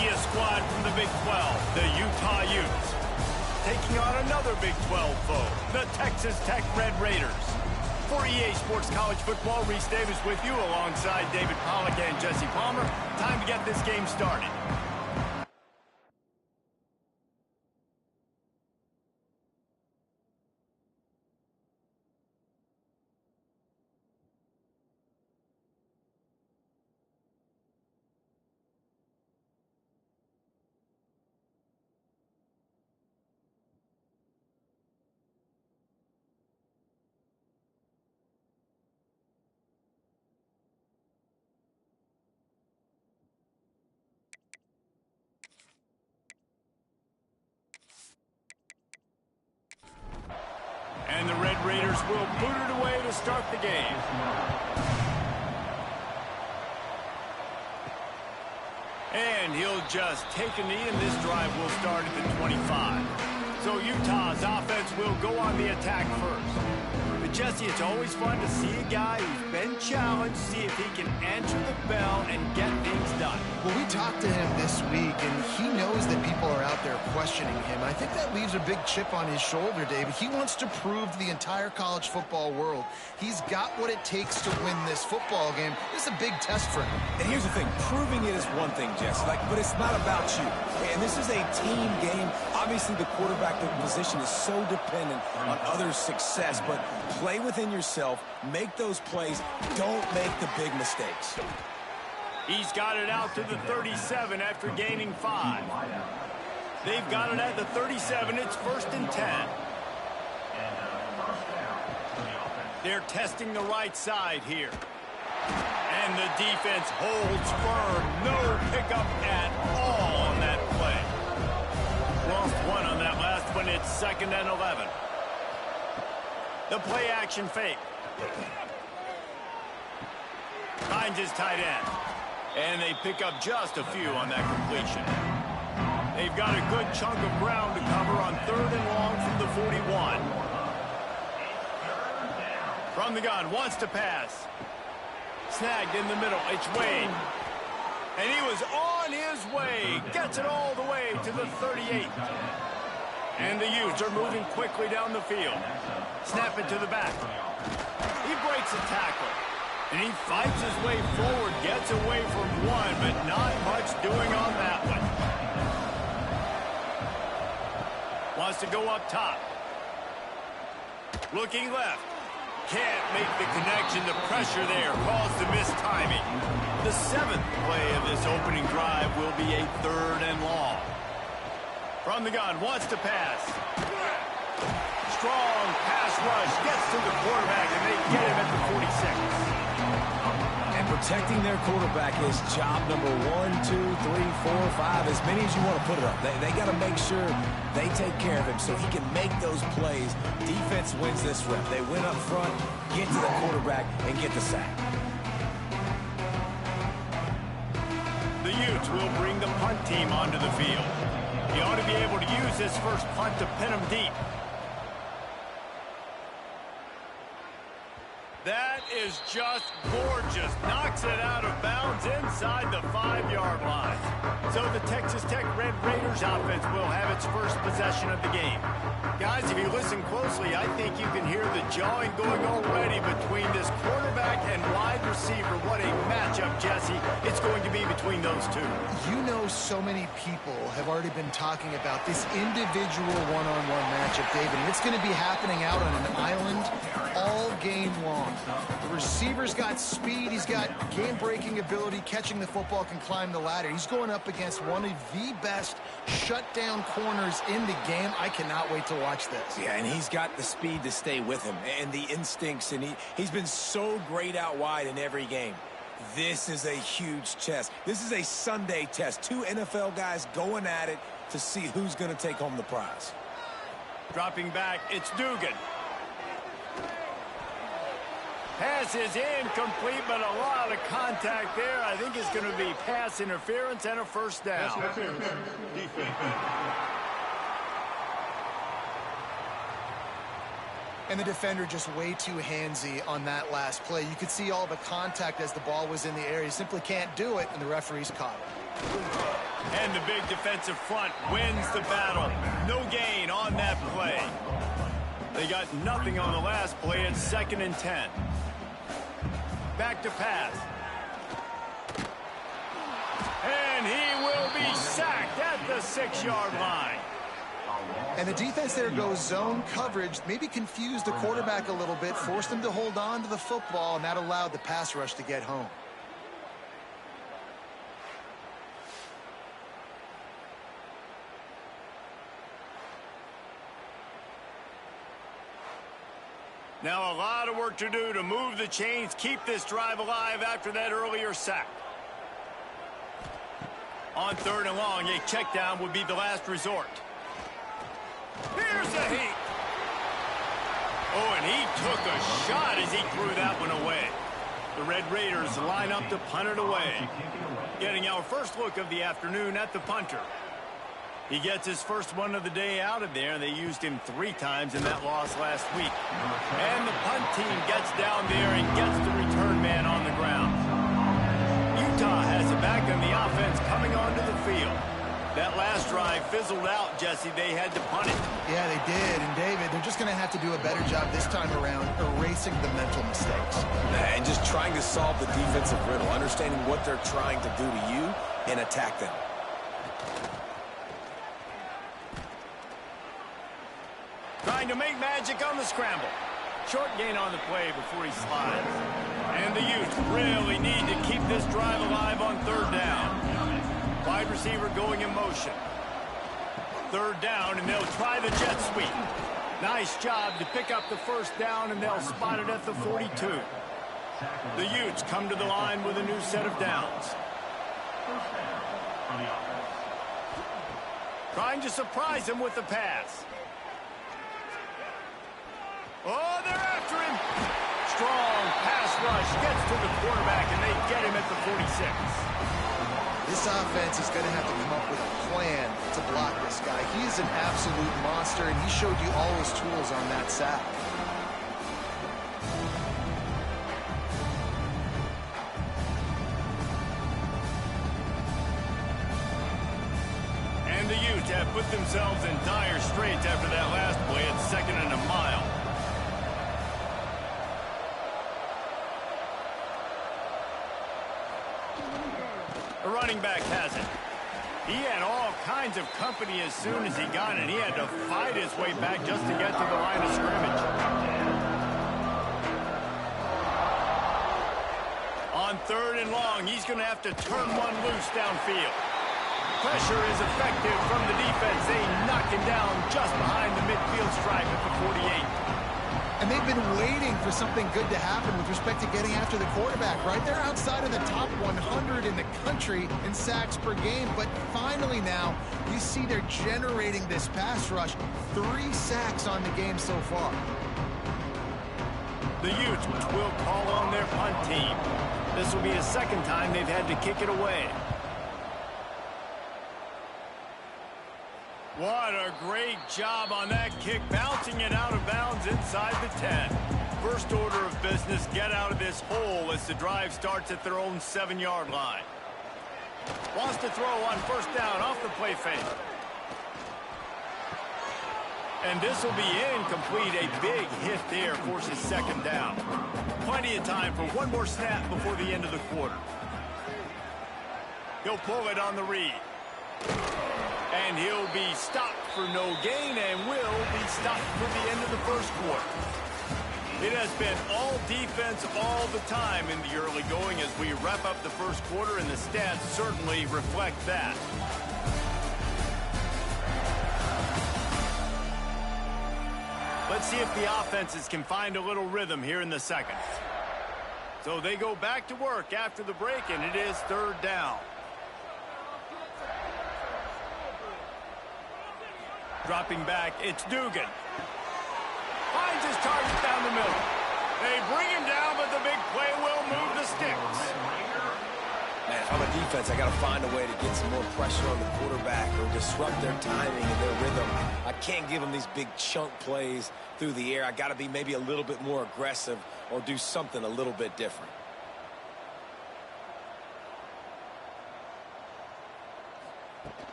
tastiest squad from the Big 12, the Utah Utes. Taking on another Big 12 foe, the Texas Tech Red Raiders. For EA Sports College Football, Reese Davis with you alongside David Pollack and Jesse Palmer. Time to get this game started. And the Red Raiders will boot it away to start the game. And he'll just take a knee, and this drive will start at the 25. So Utah's offense will go on the attack first. But Jesse, it's always fun to see a guy who's been challenged, see if he can answer the bell and get things done. Well, we talked to him this week, and he knows that people are out there questioning him. I think that leaves a big chip on his shoulder, David. He wants to prove to the entire college football world he's got what it takes to win this football game. This is a big test for him. And here's the thing, proving it is one thing, Jesse, but it's not about you. And this is a team game. Obviously, the quarterback position is so dependent on others' success, but play within yourself, make those plays, don't make the big mistakes. He's got it out to the 37 after gaining 5. They've got it at the 37. It's 1st and 10. They're testing the right side here. And the defense holds firm. No pickup at all on that play. Lost one on that last one. It's 2nd and 11. The play action fake. Finds his tight end. And they pick up just a few on that completion. They've got a good chunk of ground to cover on 3rd and long from the 41. From the gun, wants to pass. Snagged in the middle, it's Wade. And he was on his way. Gets it all the way to the 38. And the Utes are moving quickly down the field. Snap it to the back. He breaks a tackle. And he fights his way forward, gets away from one, but not much doing on that one. Wants to go up top. Looking left. Can't make the connection. The pressure there caused the missed timing. The 7th play of this opening drive will be a 3rd and long. From the gun, wants to pass. Strong pass rush, gets to the quarterback, and they get him at the 46. And protecting their quarterback is job number 1, 2, 3, 4, 5, as many as you want to put it up. They got to make sure they take care of him so he can make those plays. Defense wins this rep. They win up front, get to the quarterback, and get the sack. The Utes will bring the punt team onto the field. He ought to be able to use this first punt to pin him deep. That is just gorgeous. Knocks it out of bounds inside the 5-yard line. So the Texas Tech Red Raiders offense will have its first possession of the game. Guys, if you listen closely, I think you can hear the jawing going already between this quarterback and wide receiver. What a matchup, Jesse. It's going to be between those two. You know, so many people have already been talking about this individual one-on-one matchup, David. And it's going to be happening out on an island all game long. The receiver's got speed. He's got game-breaking ability. Catching the football, can climb the ladder. He's going up against one of the best shutdown corners in the game. I cannot wait to watch this. Yeah, and he's got the speed to stay with him and the instincts, and he's been so great out wide in every game. This is a huge test. This is a Sunday test. 2 NFL guys going at it to see who's going to take home the prize. Dropping back, it's Dugan. Pass is incomplete, but a lot of contact there. I think it's going to be pass interference and a first down. And the defender just way too handsy on that last play. You could see all the contact as the ball was in the air. He simply can't do it, and the referee's caught it. And the big defensive front wins the battle. No gain on that play. They got nothing on the last play. It's 2nd and 10. Back to pass. And he will be sacked at the 6-yard line. And the defense there goes zone coverage, maybe confused the quarterback a little bit, forced him to hold on to the football, and that allowed the pass rush to get home. Now a lot of work to do to move the chains, keep this drive alive after that earlier sack. On 3rd and long, a check down would be the last resort. Here's the heat. Oh, and he took a shot as he threw that one away. The Red Raiders line up to punt it away. Getting our first look of the afternoon at the punter. He gets his first one of the day out of there. They used him 3 times in that loss last week. And the punt team gets down there and gets the return man on the ground. Utah has it back on the offense coming onto the field. That last drive fizzled out, Jesse. They had to punt it. Yeah, they did. And, David, they're just going to have to do a better job this time around erasing the mental mistakes. And just trying to solve the defensive riddle, understanding what they're trying to do to you and attack them. Trying to make magic on the scramble. Short gain on the play before he slides. And the Utes really need to keep this drive alive on 3rd down. Wide receiver going in motion. 3rd down, and they'll try the jet sweep. Nice job to pick up the 1st down, and they'll spot it at the 42. The Utes come to the line with a new set of downs. Trying to surprise him with the pass. Oh, they're after him. Strong pass rush gets to the quarterback, and they get him at the 46. This offense is going to have to come up with a plan to block this guy. He is an absolute monster, and he showed you all his tools on that sack. And the Utes have put themselves in dire straits after that last play at 2nd and a mile. The running back has it. He had all kinds of company as soon as he got it. He had to fight his way back just to get to the line of scrimmage. On 3rd and long, he's going to have to turn one loose downfield. Pressure is effective from the defense. They knock him down just behind the midfield stripe at the 48. And they've been waiting for something good to happen with respect to getting after the quarterback, right? They're outside of the top 100 in the country in sacks per game, but finally now you see they're generating this pass rush. 3 sacks on the game so far. The Utes will call on their punt team. This will be the 2nd time they've had to kick it away. What a great job on that kick, bouncing it out of bounds inside the 10. First order of business, get out of this hole as the drive starts at their own 7-yard line. Wants to throw on 1st down off the play fake. And this will be incomplete. A big hit there forces 2nd down. Plenty of time for one more snap before the end of the quarter. He'll pull it on the read. And he'll be stopped for no gain and will be stopped for the end of the 1st quarter. It has been all defense all the time in the early going as we wrap up the 1st quarter, and the stats certainly reflect that. Let's see if the offenses can find a little rhythm here in the 2nd. So they go back to work after the break, and it is 3rd down. Dropping back, it's Dugan. Finds his target down the middle. They bring him down, but the big play will move the sticks. Man, if I'm a defense, I got to find a way to get some more pressure on the quarterback or disrupt their timing and their rhythm. I can't give them these big chunk plays through the air. I got to be maybe a little bit more aggressive or do something a little bit different.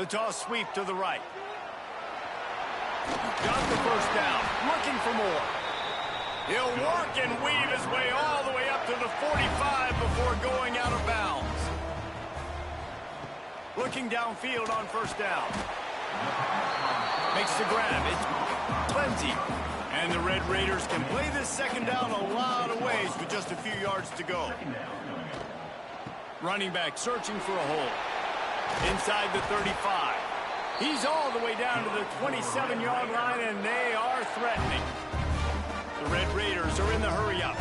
The toss sweep to the right. Got the first down. Looking for more. He'll work and weave his way all the way up to the 45 before going out of bounds. Looking downfield on first down. Makes the grab. It's plenty. And the Red Raiders can play this second down a lot of ways with just a few yards to go. Running back searching for a hole. Inside the 35. He's all the way down to the 27-yard line, and they are threatening. The Red Raiders are in the hurry-up.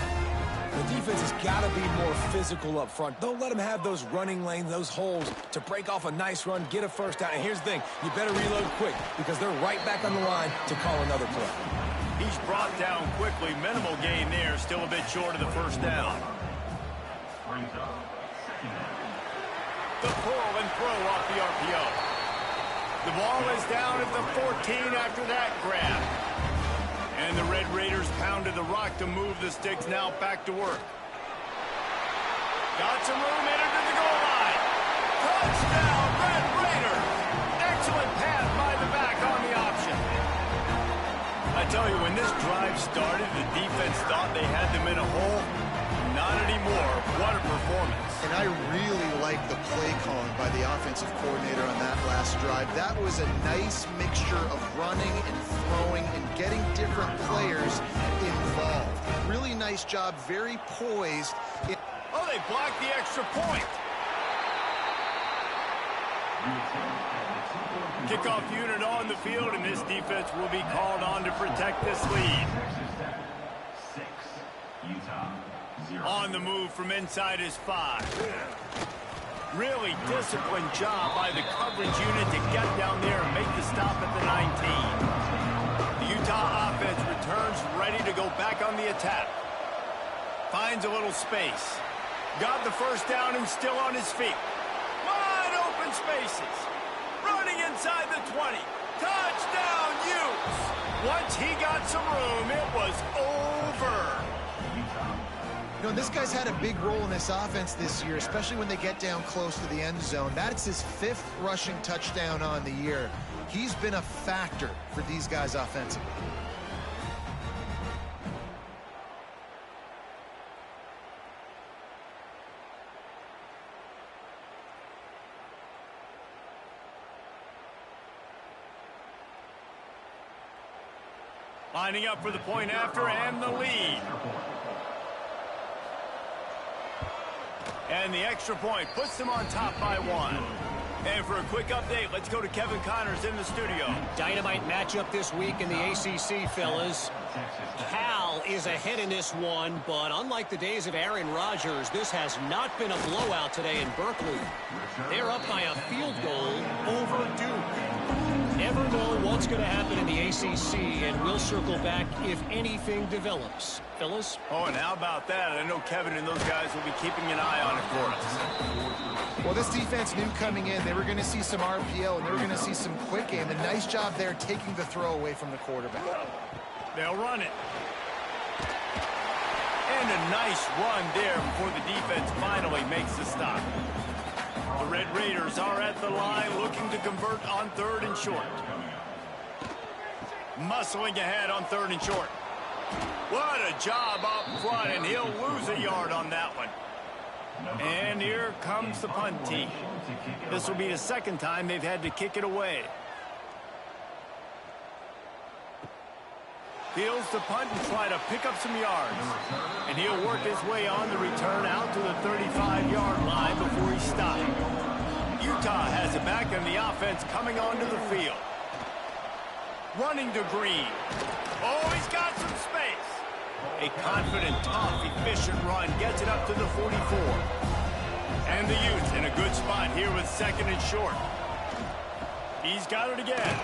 The defense has got to be more physical up front. Don't let them have those running lanes, those holes to break off a nice run, get a first down. And here's the thing, you better reload quick because they're right back on the line to call another play. He's brought down quickly. Minimal gain there, still a bit short of the first down. The pull and throw off the RPO. The ball is down at the 14 after that grab. And the Red Raiders pounded the rock to move the sticks, now back to work. Got some room, entered to the goal line. Touchdown, Red Raiders. Excellent pass by the back on the option. I tell you, when this drive started, the defense thought they had them in a hole. Not anymore. What a performance. And I really like the play calling by the offensive coordinator on that last drive. That was a nice mixture of running and throwing and getting different players involved. Really nice job, very poised. Oh, they blocked the extra point. Kickoff unit on the field, and this defense will be called on to protect this lead. On the move from inside his 5. Really disciplined job by the coverage unit to get down there and make the stop at the 19. The Utah offense returns ready to go back on the attack. Finds a little space. Got the first down and still on his feet. Wide open spaces. Running inside the 20. Touchdown, Utes. Once he got some room, it was over. You know, this guy's had a big role in this offense this year, especially when they get down close to the end zone. That's his 5th rushing touchdown on the year. He's been a factor for these guys offensively. Lining up for the point after and the lead. And the extra point puts them on top by 1. And for a quick update, let's go to Kevin Connors in the studio. Dynamite matchup this week in the ACC, fellas. Cal is ahead in this one, but unlike the days of Aaron Rodgers, this has not been a blowout today in Berkeley. They're up by a field goal over Duke. Never know what's going to happen in the ACC, and we'll circle back if anything develops. Fellas? Oh, and how about that? I know Kevin and those guys will be keeping an eye on it for us. Well, this defense knew coming in they were going to see some RPO and they were going to see some quick game. And nice job there taking the throw away from the quarterback. They'll run it. And a nice run there before the defense finally makes the stop. The Red Raiders are at the line looking to convert on 3rd and short. Muscling ahead on 3rd and short. What a job up front, and he'll lose a yard on that one. And here comes the punt team. This will be the 2nd time they've had to kick it away. Fields the punt and try to pick up some yards. And he'll work his way on the return out to the 35-yard line before he stopped. Utah has it back, and the offense coming onto the field. Running to Green. Oh, he's got some space. A confident, tough, efficient run gets it up to the 44. And the Utes in a good spot here with 2nd and short. He's got it again.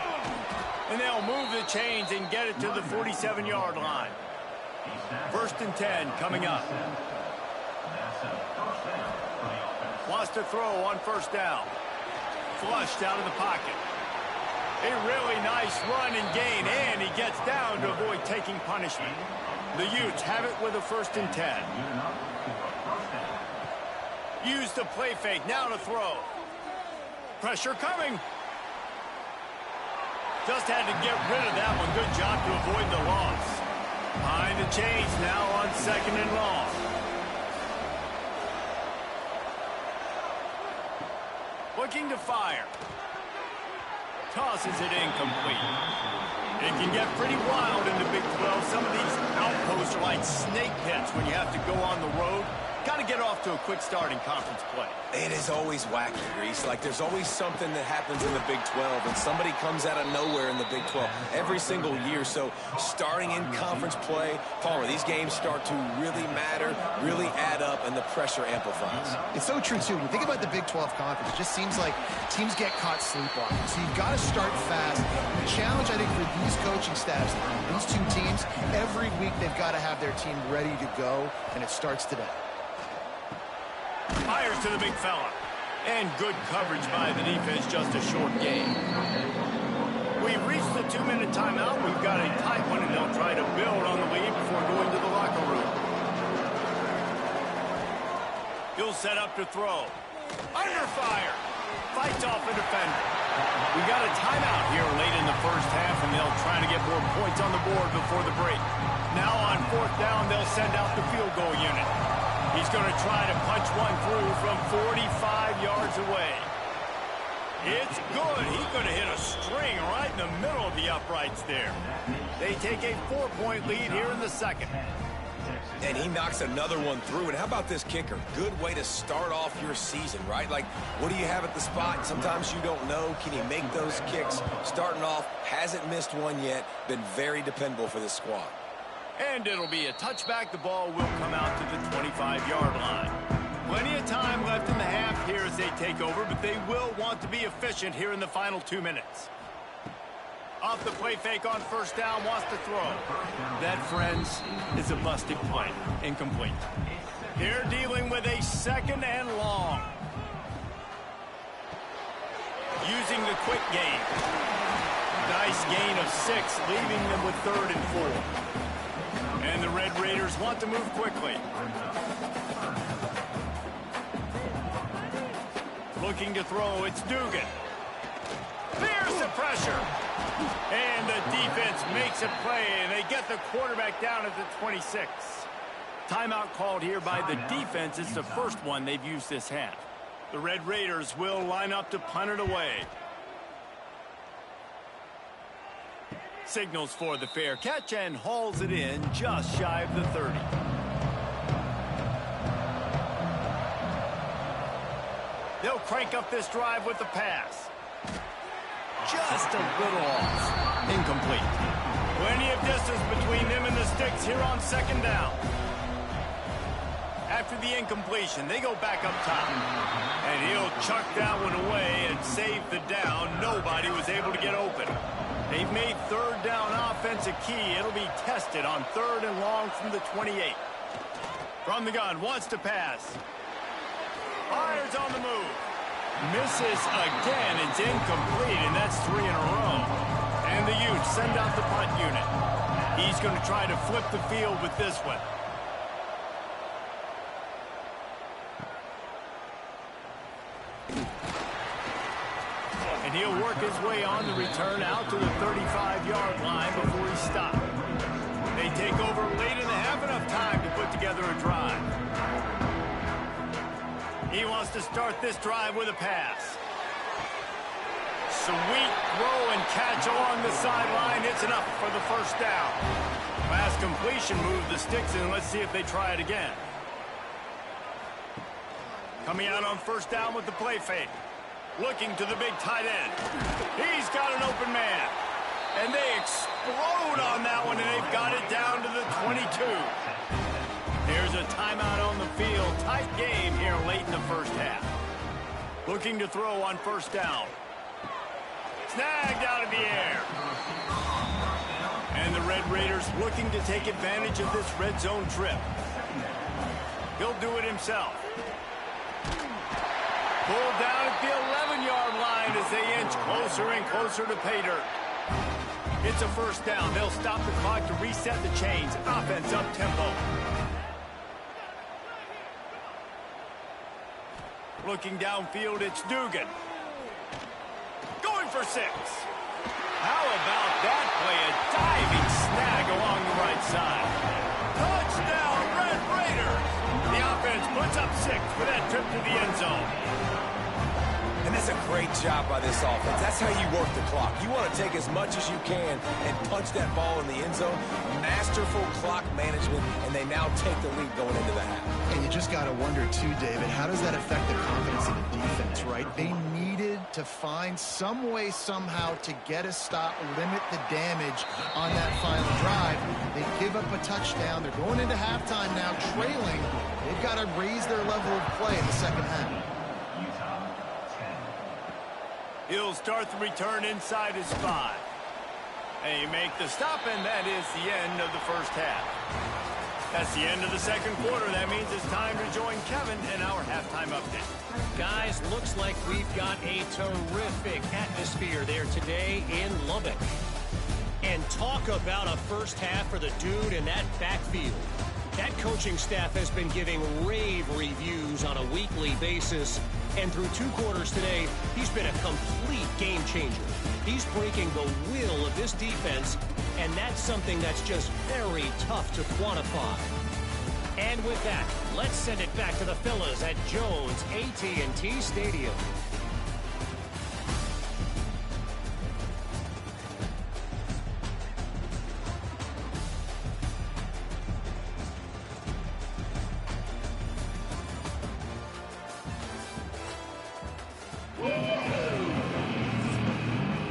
And they'll move the chains and get it to the 47-yard line. 1st and 10 coming up. Wants to throw on 1st down. Flushed out of the pocket. A really nice run and gain, and he gets down to avoid taking punishment. The Utes have it with a 1st and 10. Use the play fake, now to throw. Pressure coming. Just had to get rid of that one. Good job to avoid the loss. Behind the chains now on 2nd and long. Looking to fire. Tosses it incomplete. It can get pretty wild in the Big 12. Some of these outposts are like snake pits when you have to go on the road. Got to get off to a quick start in conference play. It is always wacky, Reese. Like, there's always something that happens in the Big 12, and somebody comes out of nowhere in the Big 12 every single year. So starting in conference play, Palmer, these games start to really matter, really add up, and the pressure amplifies. It's so true, too. When you think about the Big 12 conference, it just seems like teams get caught sleepwalking. So you've got to start fast. The challenge, I think, for these coaching staffs, these two teams, every week they've got to have their team ready to go, and it starts today. Fires to the big fella. And good coverage by the defense, just a short game. We've reached the 2-minute timeout. We've got a tight one, and they'll try to build on the lead before going to the locker room. He'll set up to throw. Under fire. Fights off a defender. We got a timeout here late in the first half, and they'll try to get more points on the board before the break. Now on 4th down, they'll send out the field goal unit. He's going to try to punch one through from 45 yards away. It's good. He could have hit a string right in the middle of the uprights there. They take a 4-point lead here in the second. And he knocks another one through. And how about this kicker? Good way to start off your season, right? Like, what do you have at the spot? Sometimes you don't know. Can he make those kicks? Starting off, hasn't missed one yet. Been very dependable for this squad. And it'll be a touchback. The ball will come out to the 25-yard line. Plenty of time left in the half here as they take over, but they will want to be efficient here in the final 2 minutes. Off the play fake on 1st down, wants to throw. That, friends, is a busted play. Incomplete. They're dealing with a 2nd and long. Using the quick game. Nice gain of 6, leaving them with 3rd and 4. And the Red Raiders want to move quickly. Looking to throw, it's Dugan. There's the pressure. And the defense makes a play, and they get the quarterback down at the 26. Timeout called here by the defense. It's the first one they've used this half. The Red Raiders will line up to punt it away. Signals for the fair catch and hauls it in just shy of the 30. They'll crank up this drive with the pass. Just a little off. Incomplete. Plenty of distance between them and the sticks here on 2nd down. After the incompletion, they go back up top. And he'll chuck that one away and save the down. Nobody was able to get open. They've made 3rd down offense a key. It'll be tested on 3rd and long from the 28. From the gun, wants to pass. Fires on the move. Misses again. It's incomplete, and that's 3 in a row. And the Utes send out the punt unit. He's going to try to flip the field with this one. And he'll work his way on the return out to the 35-yard line before he stopped. They take over late in the half, enough time to put together a drive. He wants to start this drive with a pass. Sweet throw and catch along the sideline. It's enough for the 1st down. Last completion moved the sticks in. Let's see if they try it again. Coming out on 1st down with the play fake. Looking to the big tight end. He's got an open man. And they explode on that one, and they've got it down to the 22. There's a timeout on the field. Tight game here late in the first half. Looking to throw on 1st down. Snagged out of the air. And the Red Raiders looking to take advantage of this red zone trip. He'll do it himself. Pulled down at the 11-yard line as they inch closer and closer to pay dirt. It's a 1st down. They'll stop the clock to reset the chains. Offense up tempo. Looking downfield, it's Dugan. Going for 6. How about that play? A diving snag along the right side. Touchdown, Red Raiders! The offense puts up 6 for that trip to the end zone. And that's a great job by this offense. That's how you work the clock. You want to take as much as you can and punch that ball in the end zone. Masterful clock management, and they now take the lead going into the half. And you just got to wonder, too, David, how does that affect the confidence of the defense, right? They needed to find some way, somehow, to get a stop, limit the damage on that final drive. They give up a touchdown. They're going into halftime now, trailing. They've got to raise their level of play in the second half. He'll start the return inside his 5. They make the stop, and that is the end of the first half. That's the end of the second quarter. That means it's time to join Kevin in our halftime update. Guys, looks like we've got a terrific atmosphere there today in Lubbock. And talk about a first half for the dude in that backfield. That coaching staff has been giving rave reviews on a weekly basis. And through 2 quarters today, he's been a complete game changer. He's breaking the will of this defense, and that's something that's just very tough to quantify. And with that, let's send it back to the fellas at Jones AT&T Stadium.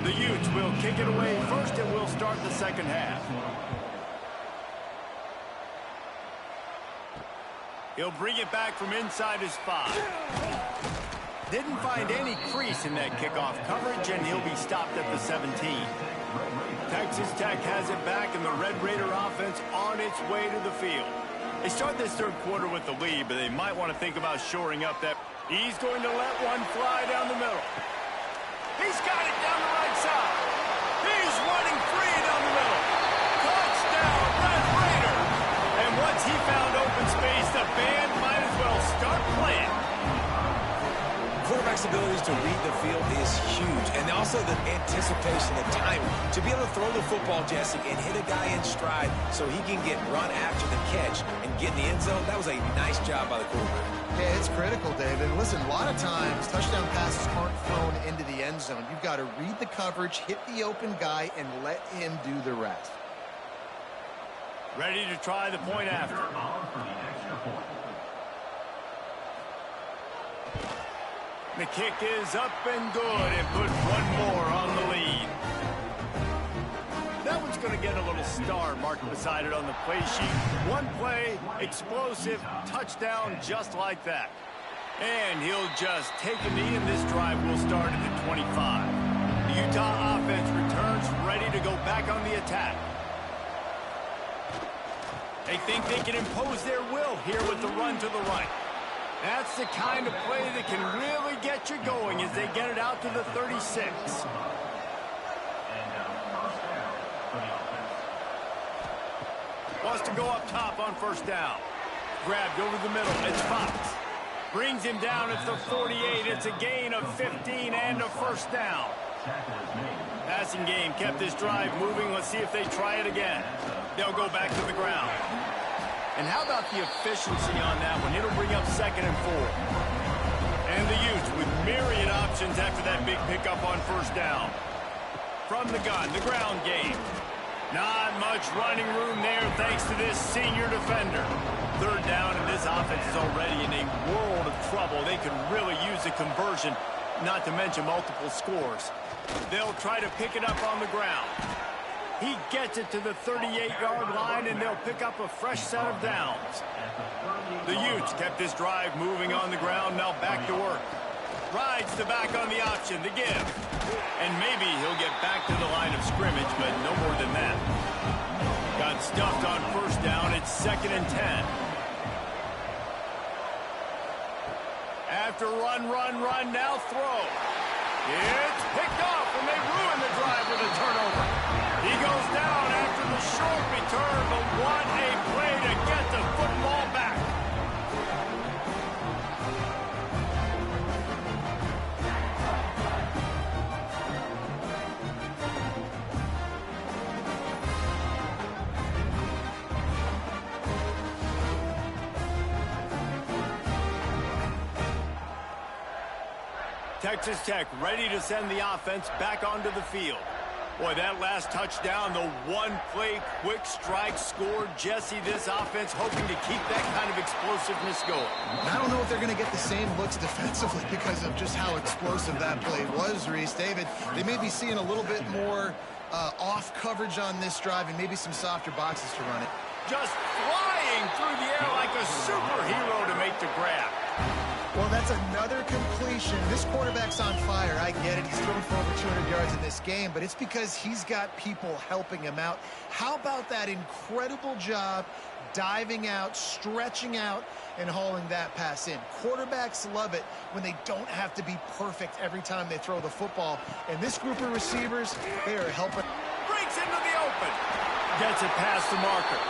The Utes will kick it away first, and we'll start the second half. He'll bring it back from inside his 5. Didn't find any crease in that kickoff coverage, and he'll be stopped at the 17. Texas Tech has it back, and the Red Raider offense on its way to the field. They start this third quarter with the lead, but they might want to think about shoring up that. He's going to let one fly down the middle. He's got it down the right side. He's running free down the middle. Touchdown, Red Raider. And once he found open space, the band might as well start playing. Quarterback's abilities to read the field is huge, and also the anticipation, the timing. To be able to throw the football, Jesse, and hit a guy in stride so he can get run after the catch and get in the end zone, that was a nice job by the quarterback. Yeah, it's critical, David. Listen, a lot of times, touchdown passes aren't thrown into the end zone. You've got to read the coverage, hit the open guy, and let him do the rest. Ready to try the point after. The kick is up and good, and put one more on the lead. That one's going to get a little star marked beside it on the play sheet. One play, explosive, touchdown, just like that. And he'll just take a knee, and this drive will start at the 25. The Utah offense returns, ready to go back on the attack. They think they can impose their will here with the run to the right. That's the kind of play that can really get you going as they get it out to the 36. Wants to go up top on first down. Grabbed over the middle. It's Fox. Brings him down at the 48. It's a gain of 15 and a first down. Passing game kept this drive moving. Let's see if they try it again. They'll go back to the ground. And how about the efficiency on that one? It'll bring up 2nd and 4. And the Utes with myriad options after that big pickup on first down. From the gun, the ground game. Not much running room there thanks to this senior defender. Third down, and this offense is already in a world of trouble. They could really use a conversion, not to mention multiple scores. They'll try to pick it up on the ground. He gets it to the 38-yard line, and they'll pick up a fresh set of downs. The Utes kept this drive moving on the ground, now back to work. Rides the back on the option to give. And maybe he'll get back to the line of scrimmage, but no more than that. Got stuffed on first down. It's 2nd and 10. After run, now throw. It's picked off, and they ruin the drive with a turnover. He goes down after the short return, but what a play to get the football back. Texas Tech ready to send the offense back onto the field. Boy, that last touchdown, the one-play quick strike scored. Jesse, this offense hoping to keep that kind of explosiveness going. I don't know if they're going to get the same looks defensively because of just how explosive that play was, Reese. David, they may be seeing a little bit more off coverage on this drive and maybe some softer boxes to run it. Just flying through the air like a superhero to make the grab. Well, that's another completion. This quarterback's on fire. I get it. He's thrown for over 200 yards in this game, but it's because he's got people helping him out. How about that incredible job diving out, stretching out, and hauling that pass in? Quarterbacks love it when they don't have to be perfect every time they throw the football. And this group of receivers, they are helping. Breaks into the open. Gets it past the marker.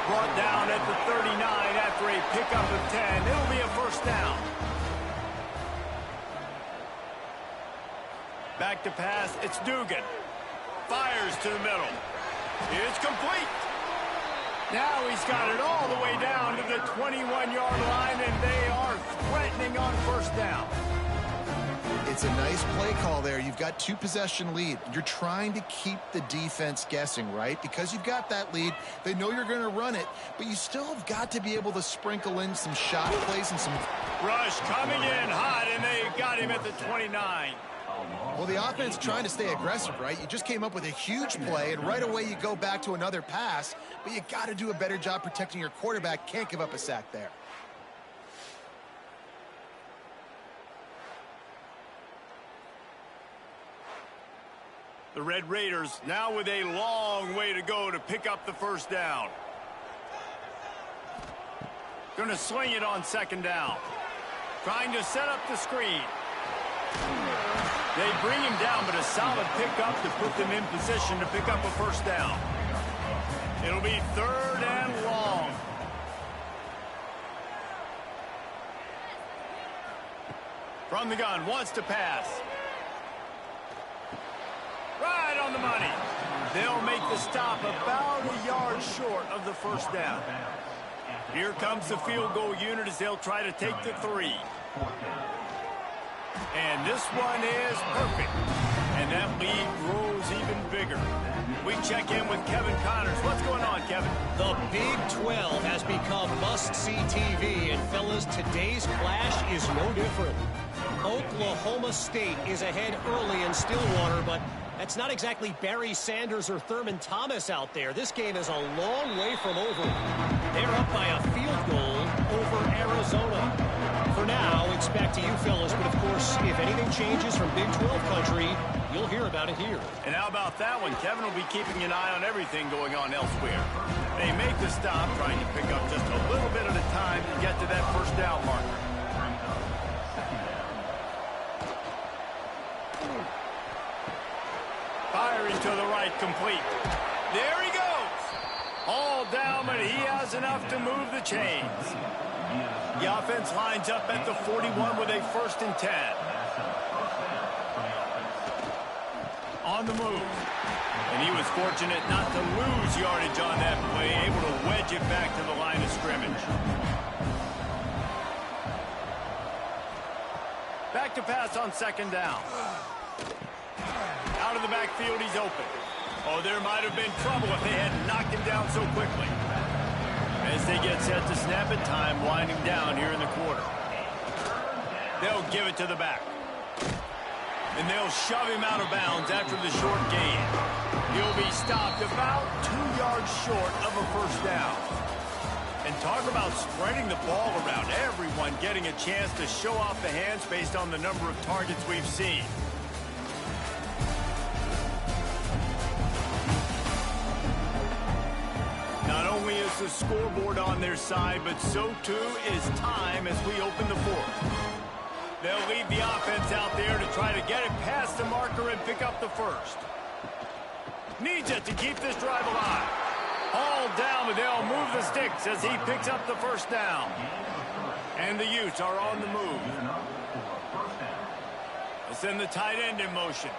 Brought down at the 39 after a pickup of 10. It'll be a first down. Back to pass, it's Dugan. Fires to the middle. It's complete. Now he's got it all the way down to the 21-yard line, and they are threatening on first down. It's a nice play call there. You've got 2-possession lead. You're trying to keep the defense guessing, right? Because you've got that lead, they know you're going to run it, but you still have got to be able to sprinkle in some shot plays and some... Rush coming in hot, and they got him at the 29. Well, the offense trying to stay aggressive, right? You just came up with a huge play, and right away you go back to another pass, but you got to do a better job protecting your quarterback. Can't give up a sack there. The Red Raiders now with a long way to go to pick up the first down. Going to swing it on second down. Trying to set up the screen. They bring him down, but a solid pickup to put them in position to pick up a first down. It'll be third and long. From the gun, wants to pass. Right on the money. They'll make the stop about a yard short of the first down. Here comes the field goal unit as they'll try to take the 3. And this one is perfect. And that lead grows even bigger. We check in with Kevin Connors. What's going on, Kevin? The Big 12 has become must-see TV, and fellas, today's clash is no different. Oklahoma State is ahead early in Stillwater, but that's not exactly Barry Sanders or Thurman Thomas out there. This game is a long way from over. They're up by a field goal over Arizona. For now, it's back to you fellas, but of course, if anything changes from Big 12 country, you'll hear about it here. And how about that one? Kevin will be keeping an eye on everything going on elsewhere. They make the stop, trying to pick up just a little bit at a time to get to that first down marker. Firing to the right, complete. There he goes. All down, but he has enough to move the chains. The offense lines up at the 41 with a 1st and 10. On the move. And he was fortunate not to lose yardage on that play, able to wedge it back to the line of scrimmage. Back to pass on second down. Out of the backfield, he's open. Oh, there might have been trouble if they had knocked him down so quickly. As they get set to snap it, time winding down here in the quarter. They'll give it to the back. And they'll shove him out of bounds after the short gain. He'll be stopped about 2 yards short of a first down. And talk about spreading the ball around. Everyone getting a chance to show off the hands based on the number of targets we've seen. Not only is the scoreboard on their side, but so too is time as we open the 4th. They'll lead the offense out there to try to get it past the marker and pick up the first. Needs it to keep this drive alive. All down, but they'll move the sticks as he picks up the first down. And the Utes are on the move. They'll send the tight end in motion.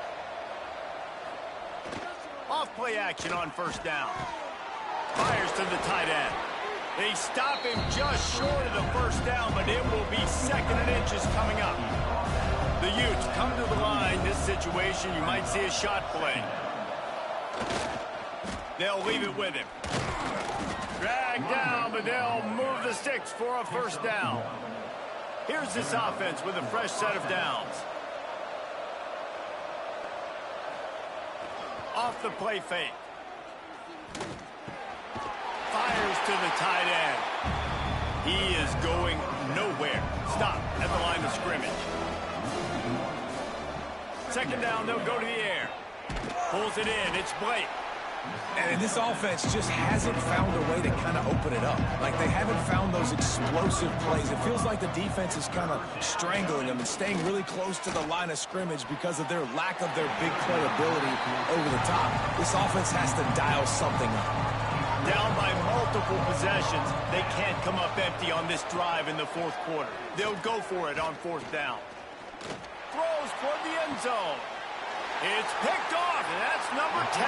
Off play action on first down. Fires to the tight end. They stop him just short of the first down, but it will be 2nd and inches coming up. The The Utes come to the line. This situation, you might see a shot play. They'll leave it with him. Drag down, but they'll move the sticks for a first down. Here's this offense with a fresh set of downs. Off the play fake. Fires to the tight end. He is going nowhere. Stop at the line of scrimmage. Second down, they'll go to the air. Pulls it in. It's Blake. And this offense just hasn't found a way to kind of open it up. Like, they haven't found those explosive plays. It feels like the defense is kind of strangling them and staying really close to the line of scrimmage because of their lack of their big play ability over the top. This offense has to dial something up. Down by multiple possessions, they can't come up empty on this drive in the fourth quarter. They'll go for it on fourth down. Throws toward the end zone. It's picked off, and that's number 10.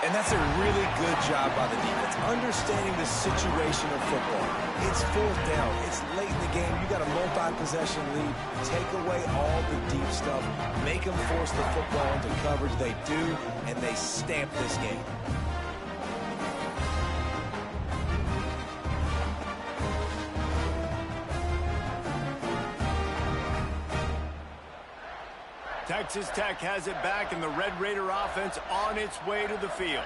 And that's a really good job by the defense, understanding the situation of football. It's fourth down. It's late in the game. You got a multi-possession lead. Take away all the deep stuff. Make them force the football into coverage. They do, and they stamp this game. Texas Tech has it back, and the Red Raider offense on its way to the field.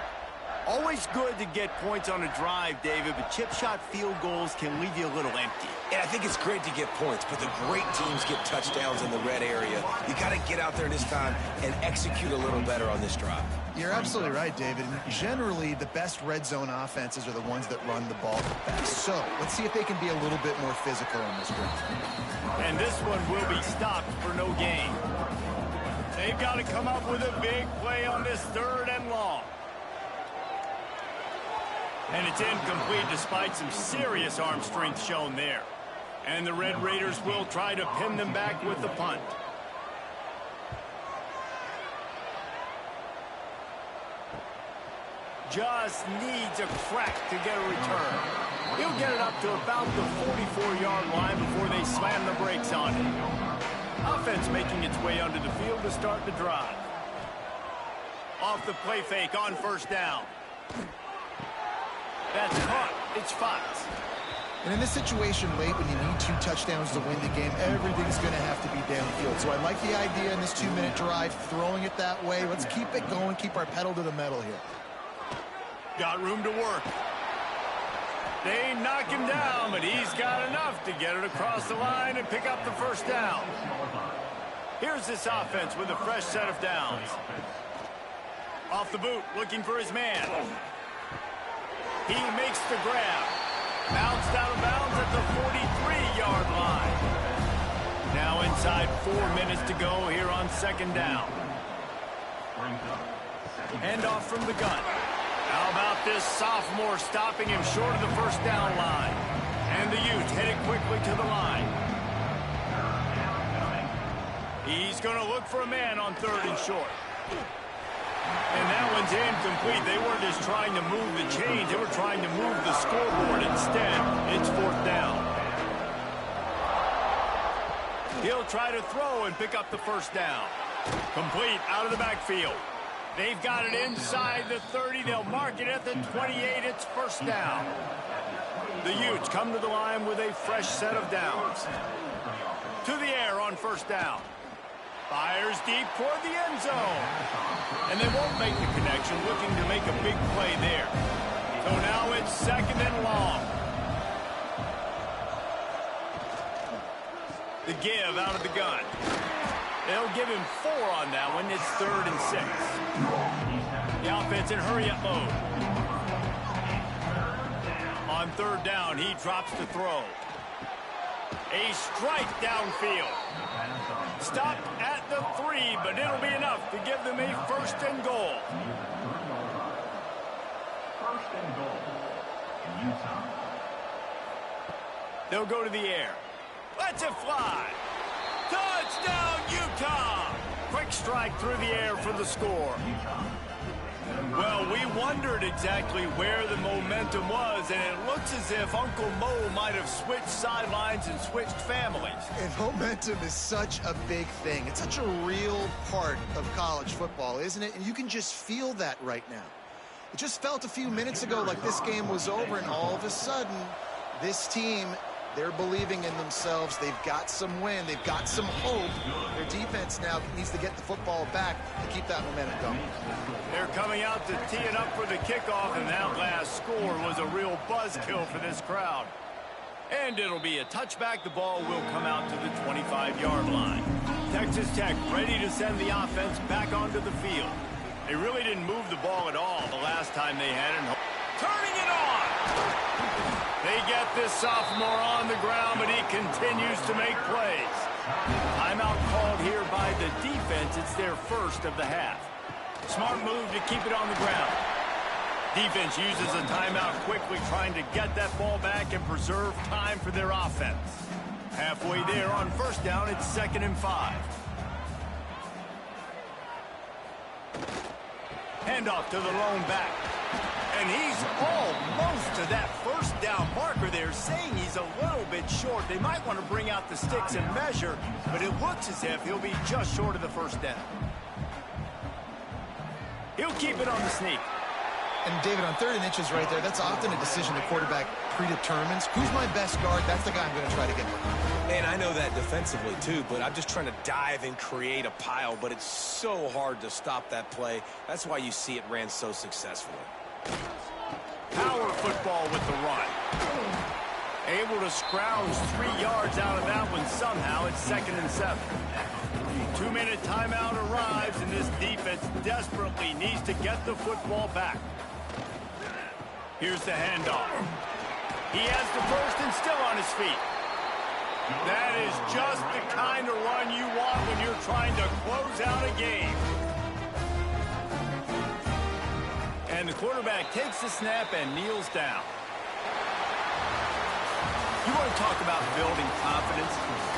Always good to get points on a drive, David, but chip shot field goals can leave you a little empty. And I think it's great to get points, but the great teams get touchdowns in the red area. You got to get out there this time and execute a little better on this drive. You're absolutely right, David. Generally, the best red zone offenses are the ones that run the ball the best. So let's see if they can be a little bit more physical on this drive. And this one will be stopped for no gain. They've got to come up with a big play on this third and long. And it's incomplete despite some serious arm strength shown there. And the Red Raiders will try to pin them back with the punt. Just needs a crack to get a return. He'll get it up to about the 44-yard line before they slam the brakes on it. Offense making its way onto the field to start the drive. Off the play fake on first down. That's caught. It's Fox. And in this situation late when you need 2 touchdowns to win the game, everything's going to have to be downfield. So I like the idea in this 2-minute drive, throwing it that way. Let's keep it going, keep our pedal to the metal here. Got room to work. They knock him down, but he's got enough to get it across the line and pick up the first down. Here's this offense with a fresh set of downs. Off the boot, looking for his man. He makes the grab. Bounced out of bounds at the 43-yard line. Now inside 4 minutes to go here on second down. Hand off from the gun. How about this sophomore stopping him short of the first down line? And the Utes headed quickly to the line. He's going to look for a man on third and short. And that one's incomplete. They weren't just trying to move the chains. They were trying to move the scoreboard. Instead, it's fourth down. He'll try to throw and pick up the first down. Complete out of the backfield. They've got it inside the 30. They'll mark it at the 28. It's first down. The Utes come to the line with a fresh set of downs. To the air on first down. Fires deep toward the end zone. And they won't make the connection, looking to make a big play there. So now it's second and long. The give out of the gun. They'll give him 4 on that one. It's third and 6. The offense in hurry-up mode. On third down, he drops to throw. A strike downfield. Stopped at the 3, but it'll be enough to give them a first and goal. First and goal, Utah. They'll go to the air. Let's it fly. Touchdown, Utah! Quick strike through the air for the score. Well, we wondered exactly where the momentum was, and it looks as if Uncle Mo might have switched sidelines and switched families. And momentum is such a big thing. It's such a real part of college football, isn't it? And you can just feel that right now. It just felt a few minutes ago like this game was over, and all of a sudden, this team, they're believing in themselves. They've got some wind. They've got some hope. Their defense now needs to get the football back to keep that momentum going. They're coming out to tee it up for the kickoff, and that last score was a real buzzkill for this crowd. And it'll be a touchback. The ball will come out to the 25-yard line. Texas Tech ready to send the offense back onto the field. They really didn't move the ball at all the last time they had it. Turning it on! They get this sophomore on the ground, but he continues to make plays. Timeout called here by the defense. It's their first of the half. Smart move to keep it on the ground. Defense uses a timeout quickly, trying to get that ball back and preserve time for their offense. Halfway there on first down, it's 2nd and 5. Handoff to the lone back. And he's almost to that first down marker there, saying he's a little bit short. They might want to bring out the sticks and measure, but it looks as if he'll be just short of the first down. He'll keep it on the sneak. And David, on 3rd and inches right there, that's often a decision the quarterback predetermines. Who's my best guard? That's the guy I'm going to try to get with. And I know that defensively, too, but I'm just trying to dive and create a pile, but it's so hard to stop that play. That's why you see it ran so successfully. Power football with the run. Able to scrounge 3 yards out of that one somehow. It's 2nd and 7. 2-minute timeout arrives, and this defense desperately needs to get the football back. Here's the handoff. He has the first and still on his feet. That is just the kind of run you want when you're trying to close out a game. And the quarterback takes the snap and kneels down. You want to talk about building confidence?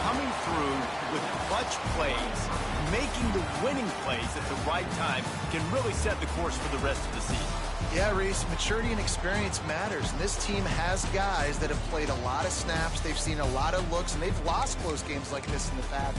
Coming through with clutch plays, making the winning plays at the right time can really set the course for the rest of the season. Yeah, Reese, maturity and experience matters. And this team has guys that have played a lot of snaps. They've seen a lot of looks, and they've lost close games like this in the past.